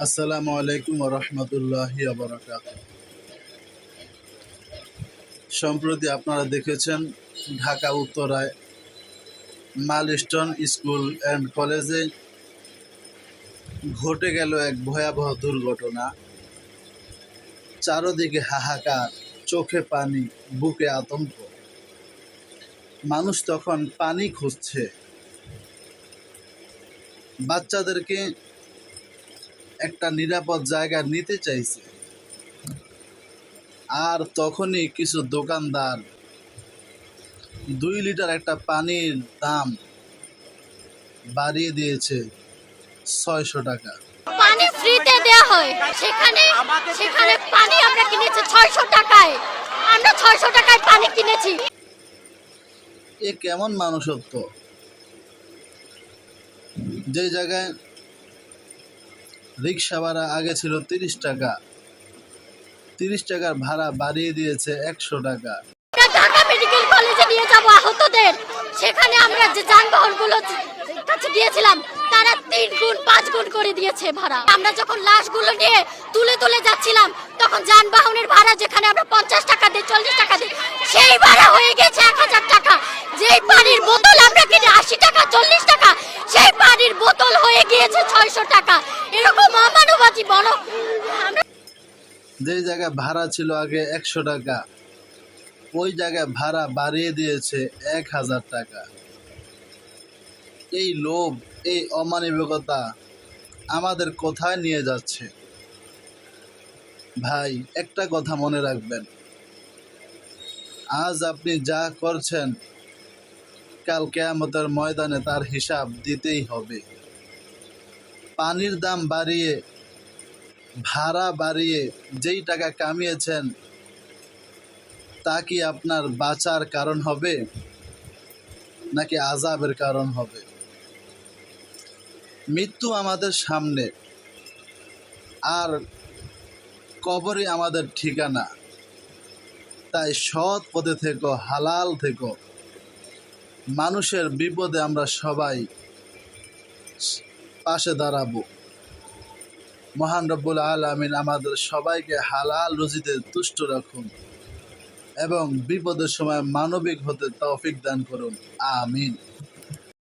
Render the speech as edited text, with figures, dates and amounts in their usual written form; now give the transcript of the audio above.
আসসালামু আলাইকুম ওয়া রাহমাতুল্লাহি ওয়া বারাকাতুহু। সম্প্রতি আপনারা দেখেছেন ঢাকা উত্তরায় মাইলস্টোন স্কুল অ্যান্ড কলেজে ঘটে গেল এক ভয়াবহ দুর্ঘটনা। চারদিকে হাহাকার, চোখে পানি, বুকে আতঙ্ক। মানুষ তখন পানি খুঁজছে, বাচ্চাদেরকে একটা নিরাপদ জায়গায় নিতে চাইছে। আর তখনই কিছু দোকানদার 2 লিটার একটা পানির দাম বাড়িয়ে দিয়েছে 600 টাকা। পানি ফ্রিতে দেয়া হয়, সেখানে সেখানে পানি আমরা কিনেছি 600 টাকায়। আমরা 600 টাকায় পানি কিনেছি। এ কেমন মানুষত্ব! যে জায়গায় রিক্সা ভাড়া আগে ছিল 30 টাকা, 30 টাকার ভাড়া বাড়িয়ে দিয়েছে 100 টাকা। আমরা ঢাকা মেডিকেল কলেজে নিয়ে যাব আহতদের। সেখানে আমরা যে যানবাহনগুলো কাছে গিয়েছিলাম, তারা 3 গুণ 5 গুণ করে দিয়েছে ভাড়া। আমরা যখন লাশগুলো নিয়ে তুলে যাচ্ছিলাম, তখন যানবাহনের ভাড়া যেখানে আমরা 50 টাকা দিই, 40 টাকা দিই, সেই ভাড়া হয়ে গেছে 1000 টাকা। যেই পানির বোতল আমরা কিনে 80 টাকা 40 টাকা, সেই পানির বোতল হয়ে গিয়েছে 600 টাকা। এরকম অমানবিক বলো। যে জায়গায় ভাড়া ছিল আগে 100 টাকা, ওই জায়গায় ভাড়া বাড়িয়ে দিয়েছে 1000 টাকা। এই লোভ, এই অমানবিকতা আমাদের কোথায় নিয়ে যাচ্ছে? ভাই, একটা কথা মনে রাখবেন, আজ আপনি যা করছেন, কাল কিয়ামতের ময়দানে তার হিসাব দিতেই হবে। পানির দাম বাড়িয়ে, ভাড়া বাড়িয়ে যেই টাকা কামিয়েছেন, তা কি আপনার বাঁচার কারণ হবে নাকি আযাবের কারণ হবে? মৃত্যু আমাদের সামনে, আর কবরই আমাদের ঠিকানা। তাই সৎ পথে থেকো, হালাল থেকো। মানুষের বিপদে আমরা সবাই পাশে দাঁড়াবো। মহান রব্বুল আলামিন আমাদের সবাইকে হালাল রুজিতে তুষ্ট রাখুন এবং বিপদের সময় মানবিক হতে তৌফিক দান করুন। আমিন।